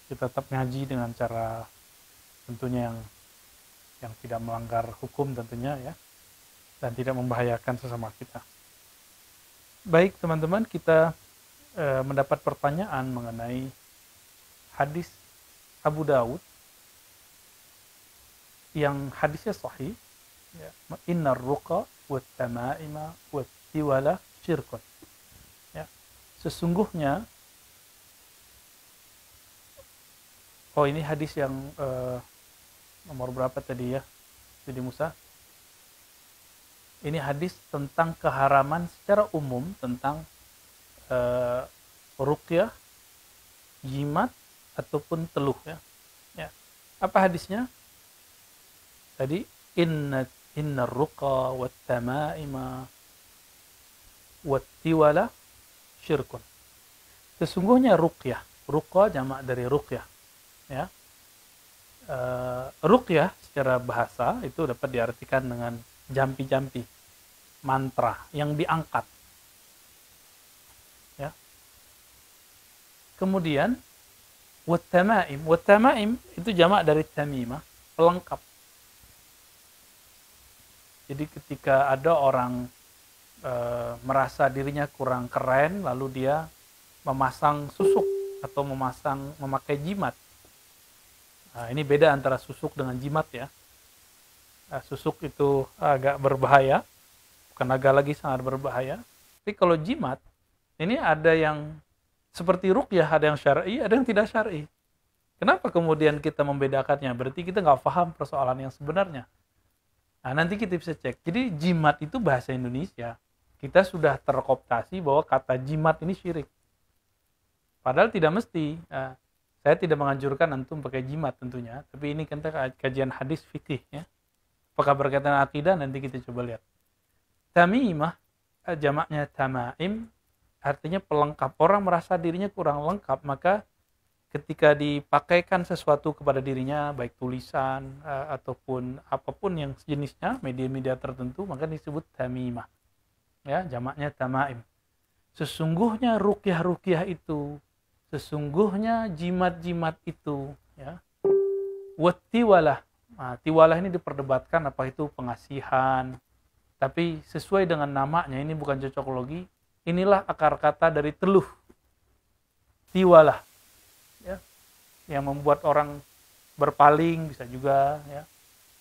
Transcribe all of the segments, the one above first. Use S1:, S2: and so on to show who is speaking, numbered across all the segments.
S1: kita tetap ngaji dengan cara tentunya yang tidak melanggar hukum tentunya ya, dan tidak membahayakan sesama kita. Baik teman-teman, kita mendapat pertanyaan mengenai hadis Abu Daud yang hadisnya sahih ya, innar ruqa wat tamaima wat tiwala syirkun ya. Sesungguhnya ini hadis yang nomor berapa tadi ya, Sidi Musa? Ini hadis tentang keharaman secara umum tentang ruqyah, jimat ataupun teluh ya. Ya. Apa hadisnya? Tadi inna ruqa wat tamaima wat tiwala syirkun. Sesungguhnya ruqyah, ruqa jamak dari ruqyah ya. Ruqyah secara bahasa itu dapat diartikan dengan jampi-jampi, mantra yang diangkat ya. Kemudian wat tamaim itu jamak dari tamimah, pelengkap. Jadi ketika ada orang merasa dirinya kurang keren, lalu dia memasang susuk atau memakai jimat. Nah, ini beda antara susuk dengan jimat ya. Susuk itu agak berbahaya, bukan agak lagi, sangat berbahaya. Tapi kalau jimat, ini ada yang seperti ruqyah, ada yang syar'i, ada yang tidak syar'i. Kenapa kemudian kita membedakannya? Berarti kita nggak paham persoalan yang sebenarnya. Nah, nanti kita bisa cek. Jadi jimat itu bahasa Indonesia. Kita sudah terkooptasi bahwa kata jimat ini syirik. Padahal tidak mesti. Saya tidak menganjurkan antum pakai jimat tentunya. Tapi ini kita kajian hadis fikih ya. Apakah berkaitan akidah? Nanti kita coba lihat. Tamimah, jamaknya tamaim, artinya pelengkap. Orang merasa dirinya kurang lengkap, maka ketika dipakaikan sesuatu kepada dirinya, baik tulisan ataupun apapun yang sejenisnya, media-media tertentu, maka disebut tamimah. Ya, jamaknya tamaim. Sesungguhnya ruqyah-ruqyah itu, sesungguhnya jimat-jimat itu, ya. Wat tiwalah. Nah, tiwalah ini diperdebatkan apa itu pengasihan. Tapi sesuai dengan namanya, ini bukan cocokologi. Inilah akar kata dari teluh. Tiwalah. Ya, yang membuat orang berpaling bisa juga ya.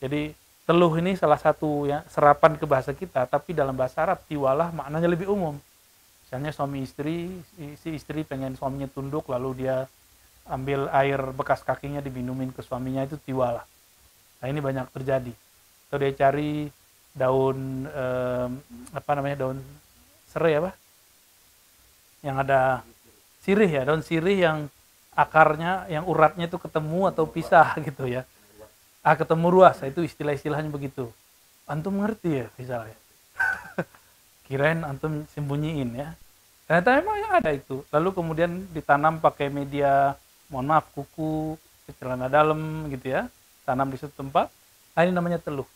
S1: Jadi teluh ini salah satu ya serapan ke bahasa kita, tapi dalam bahasa Arab tiwalah maknanya lebih umum. Misalnya suami istri, si istri pengen suaminya tunduk, lalu dia ambil air bekas kakinya diminumin ke suaminya, itu tiwalah. Nah, ini banyak terjadi. Atau dia cari daun daun serai apa? Yang ada sirih ya, daun sirih yang akarnya, yang uratnya itu ketemu atau pisah gitu ya. Ketemu ruas, itu istilah-istilahnya begitu. Antum ngerti ya misalnya. Kirain antum sembunyiin ya. Ternyata emang yang ada itu. Lalu kemudian ditanam pakai media, mohon maaf, kuku, celana dalam gitu ya. Tanam di suatu tempat. Nah, ini namanya teluh.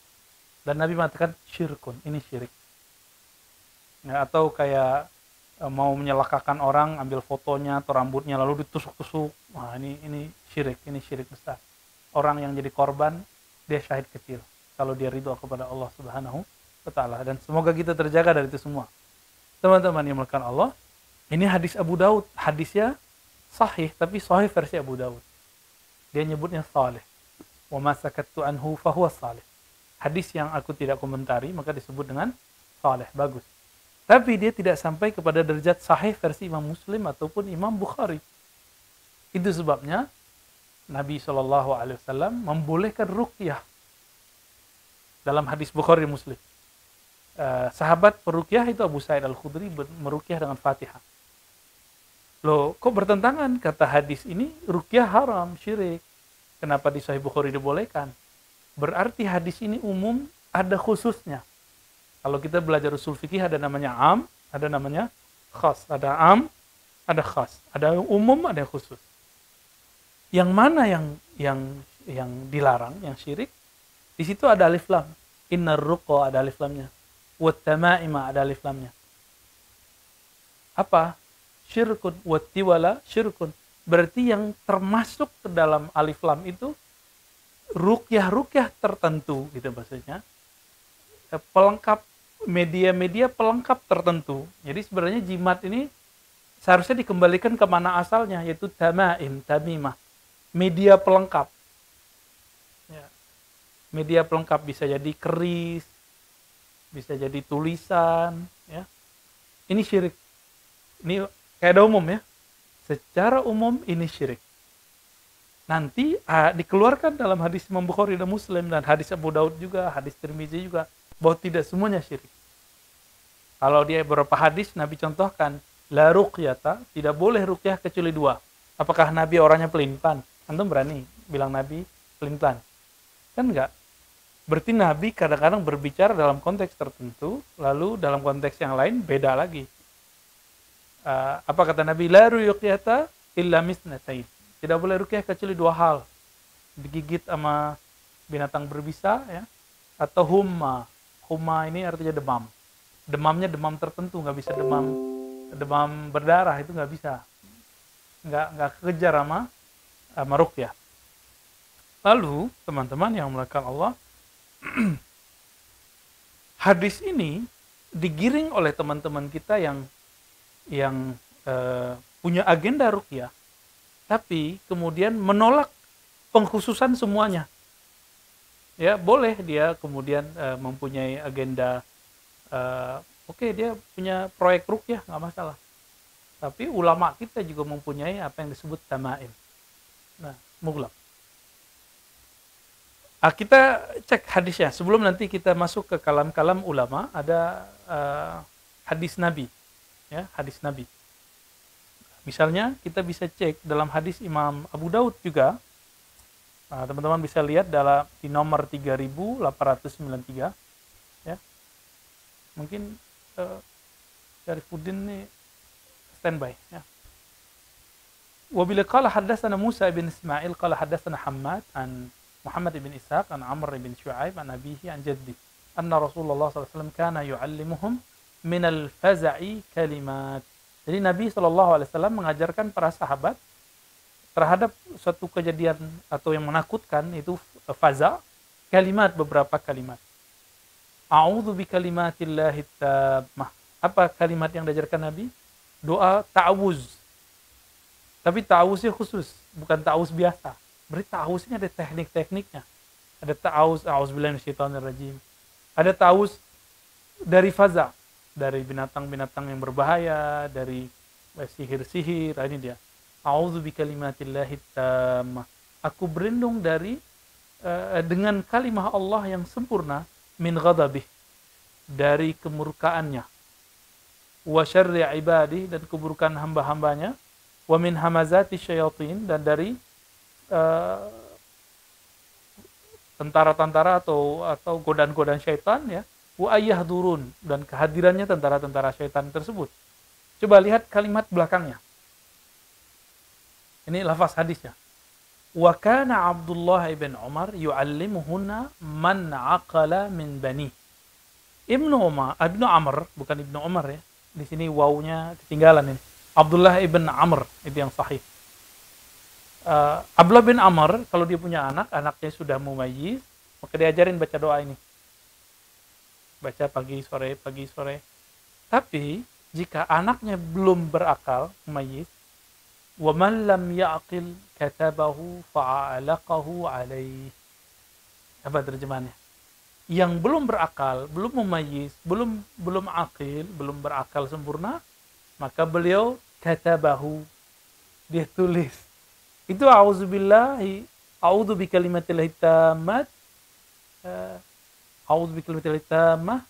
S1: Dan Nabi mengatakan syirkun, ini syirik. Ya, atau kayak mau menyelakakan orang, ambil fotonya atau rambutnya lalu ditusuk-tusuk. Wah, ini syirik besar. Orang yang jadi korban, dia syahid kecil kalau dia ridho kepada Allah Subhanahu wa taala. Dan semoga kita terjaga dari itu semua. Teman-teman yang dimuliakan Allah, ini hadis Abu Daud. Hadisnya sahih, tapi sahih versi Abu Daud. Dia nyebutnya salih. Wa ma sakattu anhu fa huwa salih. Hadis yang aku tidak komentari maka disebut dengan salih, bagus. Tapi dia tidak sampai kepada derajat sahih versi Imam Muslim ataupun Imam Bukhari. Itu sebabnya Nabi SAW membolehkan ruqyah dalam hadis Bukhari Muslim. Sahabat peruqyah itu Abu Sa'id Al-Khudri meruqyah dengan Fatihah. Loh, kok bertentangan? Kata hadis ini ruqyah haram, syirik. Kenapa di Sahih Bukhari dibolehkan? Berarti hadis ini umum, ada khususnya. Kalau kita belajar usul fikih ada namanya am, ada namanya khas. Ada am, ada khas. Ada yang umum, ada yang khusus. Yang mana yang dilarang, yang syirik? Di situ ada alif lam. Innar ruqa ada alif lamnya. Wat tamaima ada alif lamnya. Apa? Syirkun. Wat tiwala syirkun. berarti yang termasuk ke dalam alif lam itu ruqyah-ruqyah tertentu gitu maksudnya. Pelengkap media-media pelengkap tertentu. Jadi sebenarnya jimat ini seharusnya dikembalikan ke mana asalnya, yaitu tamaim, tamimah. Media pelengkap. Ya. Media pelengkap bisa jadi keris, bisa jadi tulisan. Ya. Ini syirik. Ini kaidah umum ya. Secara umum ini syirik. Nanti dikeluarkan dalam hadis Imam Bukhari dan Muslim dan hadis Abu Daud juga, hadis Tirmizi juga, bahwa tidak semuanya syirik. Kalau dia beberapa hadis Nabi contohkan, la ruqyata, tidak boleh ruqyah kecuali 2. Apakah Nabi orangnya pelin-pelan? Antum berani bilang Nabi pelin-pelan? Kan enggak. Berarti Nabi kadang-kadang berbicara dalam konteks tertentu, lalu dalam konteks yang lain beda lagi. Apa kata Nabi? La ruqyata illa misnatain. Tidak boleh ruqyah kecuali 2 hal. Digigit sama binatang berbisa ya, atau humma. Humma ini artinya demam. Demamnya demam tertentu, nggak bisa demam berdarah, itu nggak bisa, nggak kejar sama ruqyah. Lalu teman-teman yang melakukan Allah, hadis ini digiring oleh teman-teman kita yang punya agenda ruqyah, tapi kemudian menolak pengkhususan semuanya. Ya boleh dia kemudian mempunyai agenda. Oke, dia punya proyek ruqyah, nggak masalah. Tapi ulama kita juga mempunyai apa yang disebut tamaim. Nah, mughlaq. Kita cek hadisnya. Sebelum nanti kita masuk ke kalam-kalam ulama, ada hadis Nabi. Ya, hadis Nabi. Misalnya, kita bisa cek dalam hadis Imam Abu Daud juga. Teman-teman bisa lihat di nomor 3893. Ya. Mungkin Syarifuddin nih standby ya. Wabila qala haddatsana Musa bin Ismail qala haddatsana Hammad an Muhammad bin Ishaq an Amr bin Shu'aib an abihi an jaddi anna Rasulullah sallallahu alaihi wasallam kana yu'allimuhum min al-faza'i kalimat. Jadi Nabi sallallahu alaihi wasallam mengajarkan para sahabat terhadap suatu kejadian atau yang menakutkan, itu faza, kalimat, beberapa kalimat. A'udzu bikalimatillahi tammah. Apa kalimat yang diajarkan Nabi? Doa ta'awuz. Tapi ta'awuznya khusus, bukan ta'awuz biasa. Berarti ta'awuz ini ada teknik-tekniknya. Ada ta'awuz, a'udzubillahi minasyaitonirrajim. Ada ta'awuz dari faza, dari binatang-binatang yang berbahaya, dari sihir-sihir. Ini dia. A'udzu bikalimatillahi tammah. Aku berlindung dengan kalimah Allah yang sempurna, min ghadabih, dari kemurkaannya, wa syarri ibadih, dan keburukan hamba-hambanya, wa min hamazati syayatin, dan dari tentara-tentara atau godaan-godaan syaitan ya, wa ayahdurun, dan kehadirannya tentara-tentara syaitan tersebut. Coba lihat kalimat belakangnya. Ini lafaz hadisnya. Wa kana Abdullah ibn Umar yu'allimuhunna man aqala min bani. Ibnu Amr, bukan Ibnu Umar ya. Di sini wawunya ketinggalan ini. Abdullah ibn Amr, itu yang sahih. Abdullah bin Amr, kalau dia punya anaknya sudah mumayyiz, maka diajarin baca doa ini. Baca pagi sore. Tapi jika anaknya belum berakal, mumayyiz, wa man lam ya'qil katabahu fa'alaqahu alaih. Apa terjemahannya? Yang belum berakal, belum mumayyiz, belum aqil, belum berakal sempurna, maka beliau katabahu, dia tulis. Itu a'udzubillahi, a'udzu bikalimatillahi tammat, a'udzu bikalimatillahi tammah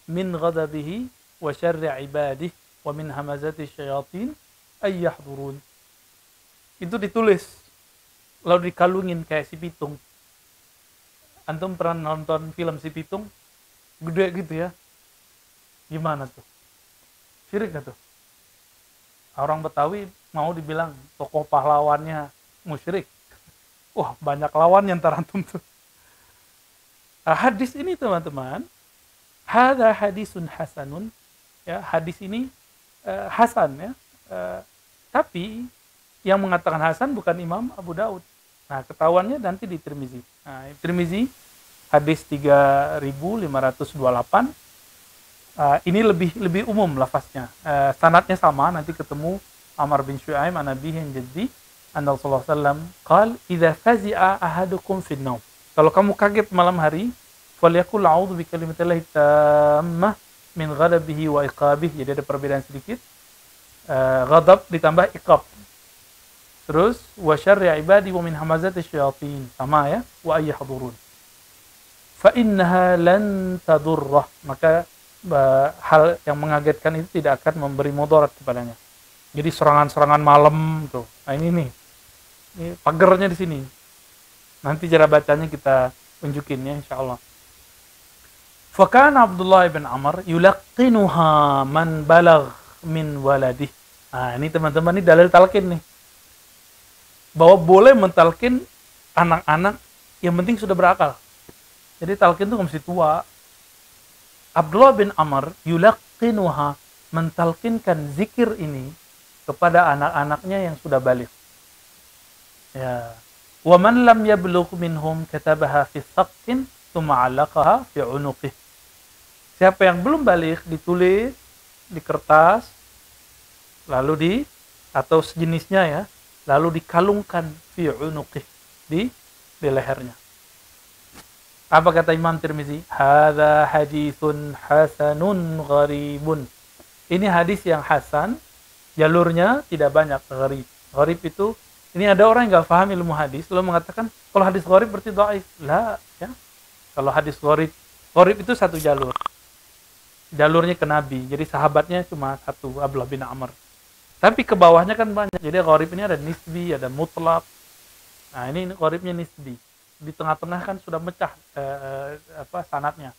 S1: min ghadabihi wa syarri ibadihi wa min hamazati syayatin ayyahdurun. Itu ditulis lalu dikalungin kayak si pitung. Antum pernah nonton film si pitung? Gede gitu ya. Gimana tuh? Syirik gak tuh? Orang Betawi mau dibilang tokoh pahlawannya musyrik. Wah, banyak lawannya ntar antum tuh. Hadis ini teman-teman, hadza hadisun hasanun. Ya, hadis ini hasan ya. Tapi yang mengatakan hasan bukan Imam Abu Daud. Nah, ketahuannya nanti di Tirmizi. Nah, Tirmizi hadis 3528. Ini lebih umum lafaznya. Sanadnya sama, nanti ketemu Amr bin Syu'aim an Abihi an Jaddi anna Rasulullah sallallahu alaihi wasallam qala idza fazi'a ahadukum fin naum. Kalau kamu kaget malam hari, falyaqul a'udzu bi kalimatillahi tammah min ghadabihi wa iqabihi. Jadi ada perbedaan sedikit. Ghadab ditambah iqab. Terus wa syarri ibadi wa min hamazati syayatin, sama ya, wa ayyahdurun. Fa innaha lan tadurrah, maka hal yang mengagetkan itu tidak akan memberi mudarat kepadanya. Jadi serangan-serangan malam tuh. Nah ini nih. Ini pagernya di sini. Nanti cara bacanya kita tunjukin ya insyaallah. Fa kana Abdullah bin Amr yulaqqinuha man balagh min waladih. Nah, ini teman-teman, ini dalil talqin nih. Bahwa boleh mentalkin anak-anak yang penting sudah berakal. Jadi talqin itu mesti tua. Abdullah bin Amr yulaqqinuha, mentalkinkan zikir ini kepada anak-anaknya yang sudah balik. Ya. Wa man lam yablugh minhum katabaha fi saqin thumma 'allaqaha fi 'unuqih. Siapa yang belum balik ditulis di kertas lalu atau sejenisnya ya, lalu dikalungkan fi 'unuqih, di lehernya. Apa kata Imam Tirmizi? Hadza haditsun hasanun gharibun. Ini hadis yang hasan, jalurnya tidak banyak, gharib. Gharib itu, ini ada orang yang enggak paham ilmu hadis lalu mengatakan kalau hadis gharib berarti dhaif. La, ya. Kalau hadis gharib itu satu jalur. Jalurnya ke Nabi. Jadi sahabatnya cuma satu, Abdullah bin Amr. Tapi ke bawahnya kan banyak. Jadi gharib ini ada nisbi, ada mutlak. Nah, ini gharibnya nisbi. Di tengah-tengah kan sudah mecah sanadnya.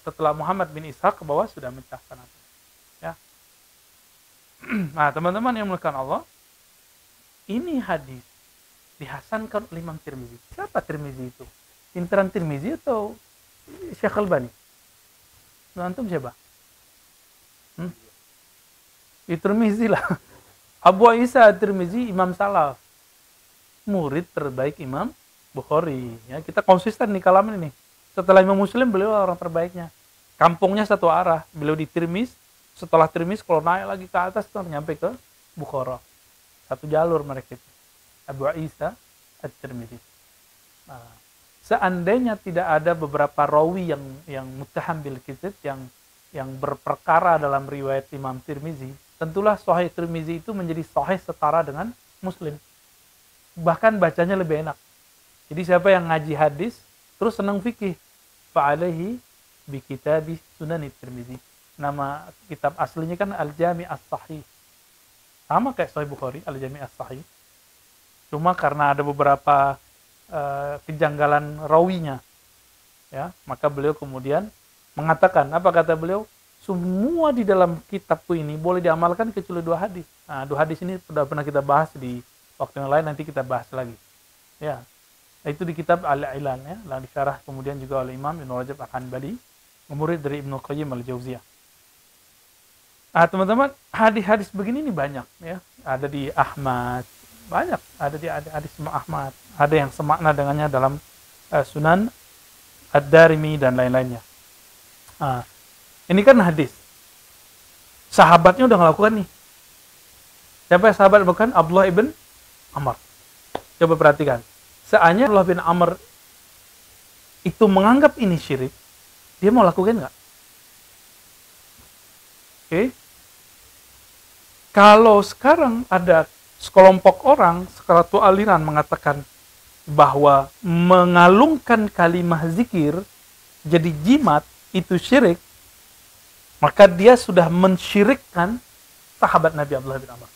S1: Setelah Muhammad bin Ishaq ke bawah sudah mecah sanadnya. Ya. Nah, teman-teman yang dimuliakan Allah, ini hadis dihasankan oleh Imam Tirmizi. Siapa Tirmizi itu? Intiran Tirmizi atau Syekh Albani? Antum siapa? Tirmizi lah. Abu Isa Tirmizi Imam Salaf, murid terbaik Imam Bukhari. Ya, kita konsisten nih kalam ini. Setelah Imam Muslim beliau orang terbaiknya. Kampungnya satu arah. Beliau di Tirmiz. Setelah Tirmiz kalau naik lagi ke atas tuh nyampe ke Bukhara. Satu jalur mereka itu. Abu Isa At-Tirmizi. Nah, seandainya tidak ada beberapa rawi yang muttaham bil kadzib, yang berperkara dalam riwayat Imam Tirmizi, tentulah Sahih Tirmizi itu menjadi sahih setara dengan Muslim. Bahkan bacanya lebih enak. Jadi siapa yang ngaji hadis terus senang fikih, fa'alaihi bi kitabi Sunan Tirmizi. Nama kitab aslinya kan Al-Jami' As-Sahih. Sama kayak Sahih Bukhari, Al-Jami' As-Sahih. Cuma karena ada beberapa kejanggalan rawinya, ya, maka beliau kemudian mengatakan, apa kata beliau? Semua di dalam kitabku ini boleh diamalkan kecuali 2 hadis. Nah, 2 hadis ini sudah pernah kita bahas di waktu yang lain, nanti kita bahas lagi. Ya, itu di kitab Al-Ilan, ya, lalu disyarah kemudian juga oleh Imam Ibnu Rajab Al-Hanbali, murid dari Ibnu Qayyim Al-Jauziyah. Nah, teman-teman, hadis-hadis begini ini banyak, ya. Ada di Ahmad, banyak, ada di hadis Ahmad, ada yang semakna dengannya dalam Sunan Ad-Darimi dan lain-lainnya. Nah, ini kan hadis. Sahabatnya udah ngelakukan nih. Siapa yang sahabat bukan? Abdullah ibn Amr. Coba perhatikan. Seandainya Abdullah bin Amr itu menganggap ini syirik, dia mau lakukan nggak? Oke. Kalau sekarang ada sekelompok orang, satu aliran mengatakan bahwa mengalungkan kalimah zikir jadi jimat itu syirik, maka dia sudah mensyirikkan sahabat Nabi Abdullah bin Amr.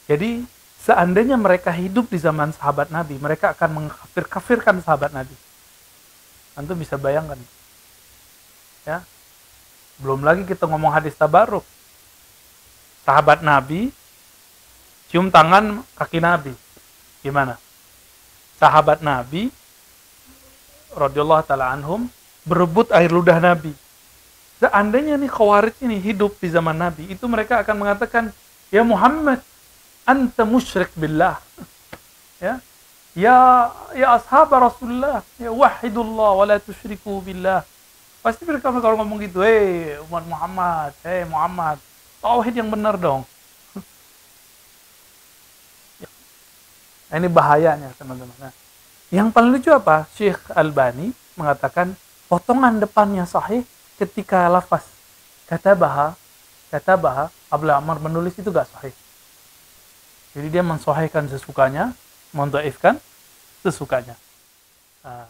S1: Jadi seandainya mereka hidup di zaman sahabat Nabi, mereka akan mengkafir-kafirkan sahabat Nabi. Antum bisa bayangkan. Ya. Belum lagi kita ngomong hadis tabaruk. Sahabat Nabi cium tangan kaki Nabi. Gimana? Sahabat Nabi radhiyallahu taala anhum berebut air ludah Nabi. Seandainya nih Khawarij ini hidup di zaman Nabi, itu mereka akan mengatakan, "Ya Muhammad, anta musyrik billah. Ya, ya ashab Rasulullah, ya wahidullah wa la tusyriku billah. Pasti mereka kalau ngomong gitu, umat Muhammad, Muhammad, tauhid yang benar dong. Ini bahayanya teman-teman. Nah, yang paling lucu apa? Syekh Albani mengatakan potongan depannya sahih ketika lafaz katabaha Abdullah Ammar menulis itu gak sahih. Jadi dia mensahihkan sesukanya, mendhaifkan sesukanya. Nah,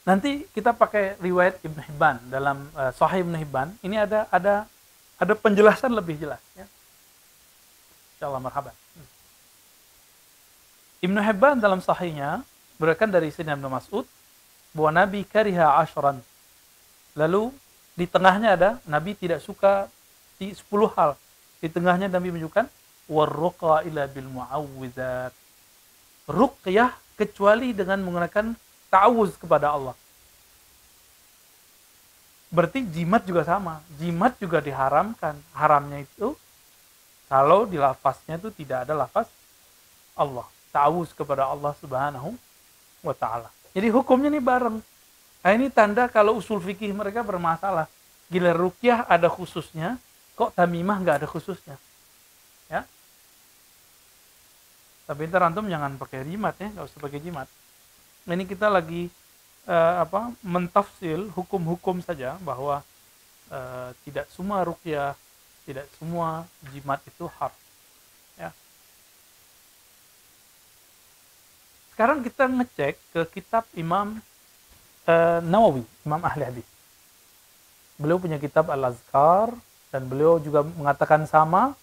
S1: nanti kita pakai riwayat Ibnu Hibban dalam Sahih Ibnu Hibban. Ini ada penjelasan lebih jelas ya. Insyaallah marhaban. Ibnu Hibban dalam sahihnya berikan dari Sayyidina Ibnu Mas'ud bahwa Nabi kariha ashran. Lalu di tengahnya ada Nabi tidak suka di 10 hal. Di tengahnya Nabi menunjukkan warruqa ila bil muawwidzat. Ruqyah kecuali dengan menggunakan ta'awuz kepada Allah. Berarti jimat juga sama. Jimat juga diharamkan. Haramnya itu kalau di lafaznya itu tidak ada lafaz Allah. Ta'awuz kepada Allah Subhanahu wa ta'ala. Jadi hukumnya ini bareng. Nah, ini tanda kalau usul fikih mereka bermasalah. Gila ruqyah ada khususnya, kok tamimah nggak ada khususnya. Ya. Tapi ntar antum jangan pakai jimat ya, nggak usah pakai jimat. Ini kita lagi mentafsil hukum-hukum saja bahwa tidak semua ruqyah, tidak semua jimat itu haram. Ya. Sekarang kita ngecek ke kitab Imam Nawawi, Imam ahli hadis. Beliau punya kitab Al-Azkar dan beliau juga mengatakan sama,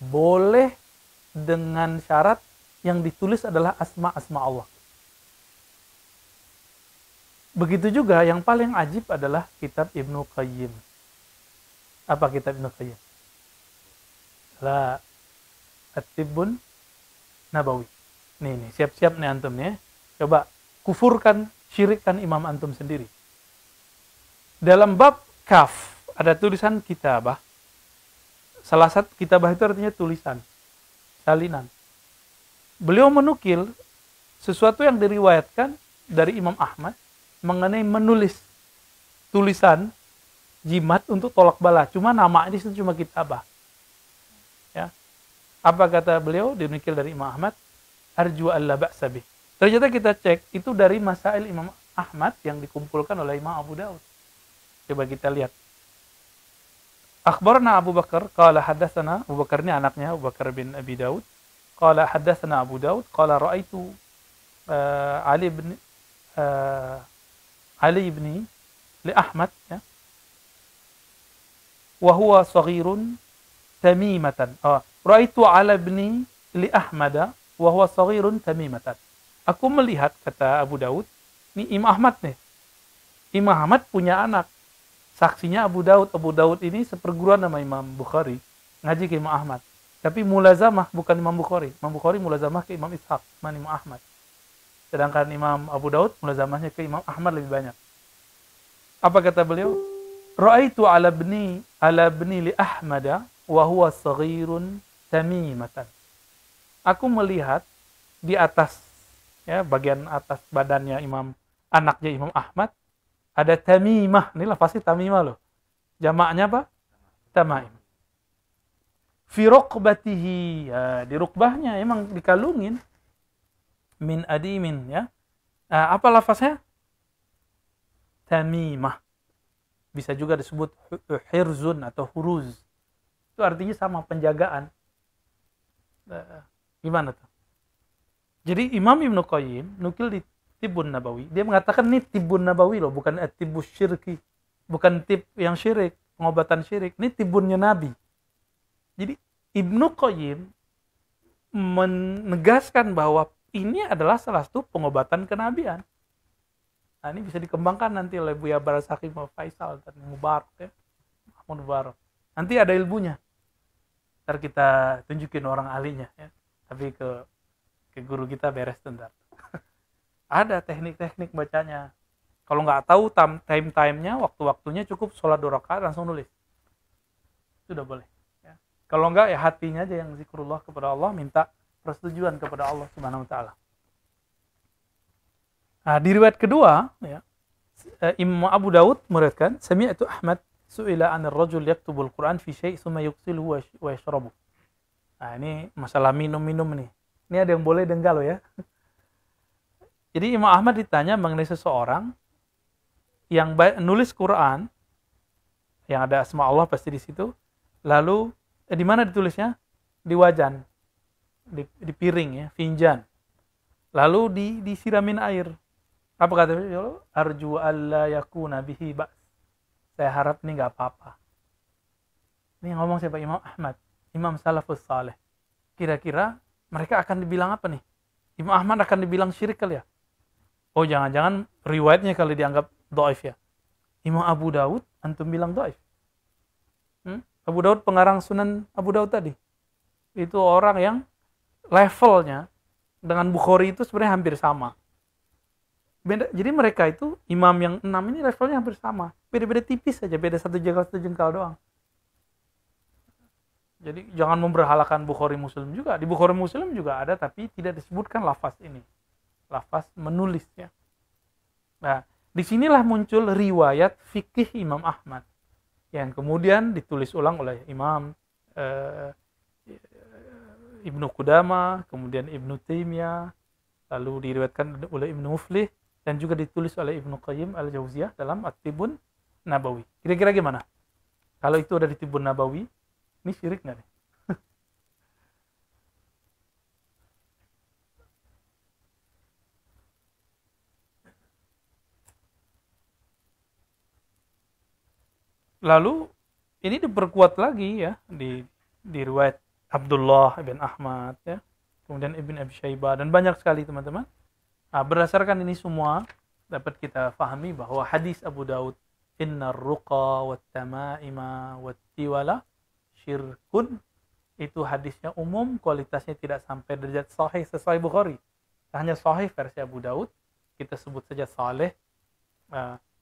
S1: boleh dengan syarat yang ditulis adalah asma-asma Allah. Begitu juga yang paling ajib adalah kitab Ibnu Qayyim. Apa kitab Ibnu Qayyim? At-Tibbun Nabawi. Nih, siap-siap nih antum ya. Coba kufurkan, syirikkan imam antum sendiri. Dalam bab kaf ada tulisan kitabah. Salah satu kitabah itu artinya tulisan, salinan. Beliau menukil sesuatu yang diriwayatkan dari Imam Ahmad mengenai menulis tulisan jimat untuk tolak bala. Cuma nama ini cuma kitabah. Ya. Apa kata beliau? Dinukil dari Imam Ahmad, arju alla ba'sa bih. Ternyata kita cek itu dari masail Imam Ahmad yang dikumpulkan oleh Imam Abu Daud. Coba kita lihat. Akhbarana Abu Bakar qala hadatsana, Abu Bakar ini anaknya Abu Bakar bin Abi Daud. Qala hadatsana Abu Daud qala raaitu Ali ibni li Ahmad ya. Wa huwa saghirun tamimatan. Raaitu ala ibni li Ahmad wa huwa saghirun tamimatan. Aku melihat, kata Abu Daud, ini Imam Ahmad nih. Imam Ahmad punya anak. Saksinya Abu Daud. Abu Daud ini seperguruan sama Imam Bukhari. Ngaji ke Imam Ahmad. Tapi mulazamah bukan Imam Bukhari. Imam Bukhari mulazamah ke Imam Ishaq, bukan Imam Ahmad. Sedangkan Imam Abu Daud mulazamahnya ke Imam Ahmad lebih banyak. Apa kata beliau? Ra'aitu ala bni li Ahmad wa huwa saghirun tamimatan. Aku melihat di atas, ya, bagian atas badannya anaknya Imam Ahmad ada tamimah. Inilah pasti tamimah loh. Jamaknya apa? Tamaim. Fi rukbatihi, ya, di rukbahnya emang dikalungin min adimin, ya. Apa lafaznya? Tamimah. Bisa juga disebut hirzun atau huruz. Itu artinya sama, penjagaan. Gimana tuh? Jadi Imam Ibnu Qayyim nukil di Tibbun Nabawi. Dia mengatakan ini Tibbun Nabawi loh, bukan Tibbus Syirki. Bukan tib yang syirik, pengobatan syirik. Ini Tibbunnya Nabi. Jadi Ibnu Qayyim menegaskan bahwa ini adalah salah satu pengobatan kenabian. Nah, ini bisa dikembangkan nanti oleh Buya Barasaki Faisal dan Mubarak, ya. Mahmud Mubarak. Nanti ada ilmunya. Ntar kita tunjukin orang ahlinya, ya. Tapi ke guru kita beres ntar. Ada teknik-teknik bacanya. Kalau nggak tahu time-timenya, waktu-waktunya, cukup sholat 2 rakaat langsung nulis. Itu udah boleh. Ya. Kalau enggak ya hatinya aja yang zikrullah kepada Allah, minta persetujuan kepada Allah Subhanahu wa taala. Nah, di riwayat kedua ya, Imam Abu Daud meriwayatkan, sami'tu Ahmad su'ila 'anil rajul yaktubul Qur'an fi syai' tsumma yughsiluhu wa yashrabu. Nah, ini masalah minum-minum nih. Ini ada yang boleh dan enggak loh ya. Jadi Imam Ahmad ditanya mengenai seseorang yang nulis Quran, yang ada asma Allah pasti di situ. Lalu di mana ditulisnya? Di wajan, di piring ya, finjan. Lalu disiramin air. Apa kata beliau? Arju alla yakuna bihi ba's. Saya harap ini nggak apa-apa. Ini ngomong siapa? Imam Ahmad, Imam Salafus Saleh. Kira-kira mereka akan dibilang apa nih? Imam Ahmad akan dibilang syirik kali ya? Oh, jangan-jangan riwayatnya kali dianggap dhaif ya. Imam Abu Daud antum bilang dhaif. Abu Daud pengarang Sunan Abu Daud tadi. Itu orang yang levelnya dengan Bukhari itu sebenarnya hampir sama. Jadi mereka itu imam yang 6 ini levelnya hampir sama. Beda-beda tipis saja, beda satu jengkal doang. Jadi jangan memberhalakan Bukhari Muslim juga. Di Bukhari Muslim juga ada tapi tidak disebutkan lafaz ini. Lafaz menulis ya. Nah, disinilah muncul riwayat fikih Imam Ahmad yang kemudian ditulis ulang oleh Imam Ibnu Qudamah, kemudian Ibnu Taimiyah, lalu diriwayatkan oleh Ibnu Muflih, dan juga ditulis oleh Ibnu Qayyim al-Jauziyah dalam At-Tibbun Nabawi. Kira-kira gimana? Kalau itu ada di Tibbun Nabawi, ini syirik nggak nih? Lalu ini diperkuat lagi ya di riwayat Abdullah bin Ahmad ya, kemudian Ibn Abi Syaibah dan banyak sekali teman-teman. Nah, berdasarkan ini semua dapat kita pahami bahwa hadis Abu Daud innar ruqa wat tamaima wat tiwala syirkun, itu hadisnya umum, kualitasnya tidak sampai derajat sahih sesuai Bukhari. Hanya sahih versi Abu Daud, kita sebut saja saleh.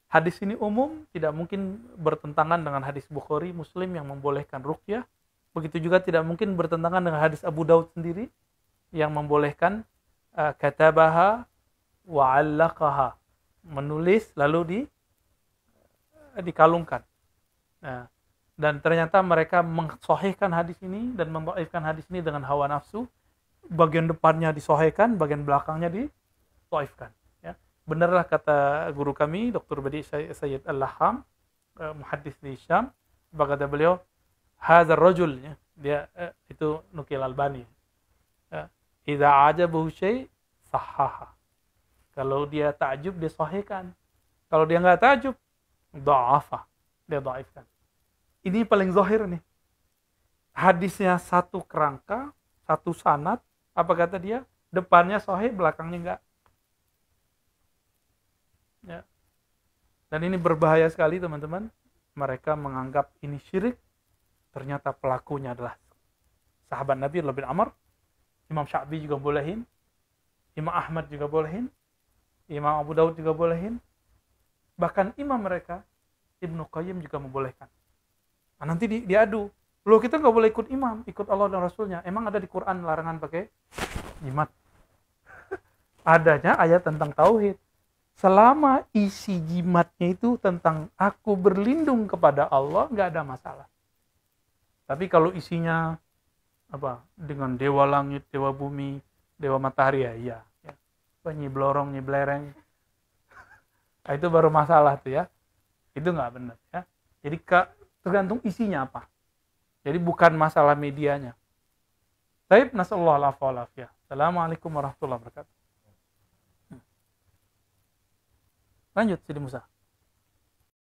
S1: Hadis ini umum, tidak mungkin bertentangan dengan hadis Bukhari, Muslim yang membolehkan ruqyah. Begitu juga tidak mungkin bertentangan dengan hadis Abu Daud sendiri yang membolehkan katabaha wa 'allaqaha, menulis lalu dikalungkan. Nah, dan ternyata mereka mensahihkan hadis ini dan mendhaifkan hadis ini dengan hawa nafsu. Bagian depannya disahihkan, bagian belakangnya didhaifkan. Ya. Benarlah kata guru kami, Dr. Badi Sayyid Al-Laham, muhaddis di Syam, kata beliau, hadzal rajul, ya, dia itu nukil Albani. Idza ajabahu syai' sahaha. Kalau dia takjub, dia sahihkan. Kalau dia nggak takjub, dha'afa, dia dhaifkan. Ini paling zahir nih. Hadisnya satu kerangka, satu sanad, apa kata dia? Depannya sahih, belakangnya enggak. Ya. Dan ini berbahaya sekali teman-teman. Mereka menganggap ini syirik. Ternyata pelakunya adalah sahabat Nabi Abdullah bin Amr. Imam Sya'bi juga bolehin. Imam Ahmad juga bolehin. Imam Abu Daud juga bolehin. Bahkan imam mereka, Ibnu Qayyim juga membolehkan. Nah, nanti diadu. Loh, kita nggak boleh ikut imam, ikut Allah dan Rasulnya. Emang ada di Quran larangan pakai jimat? Adanya ayat tentang tauhid. Selama isi jimatnya itu tentang aku berlindung kepada Allah, nggak ada masalah. Tapi kalau isinya apa dengan dewa langit, dewa bumi, dewa matahari, ya. Nyi blorong, nyi blereng. Nah, itu baru masalah tuh ya. Itu nggak benar ya. Jadi tergantung isinya apa. Jadi bukan masalah medianya. Baik, nasallahu alaihi wasallam. Assalamualaikum warahmatullahi wabarakatuh. Lanjut Sidi Musa.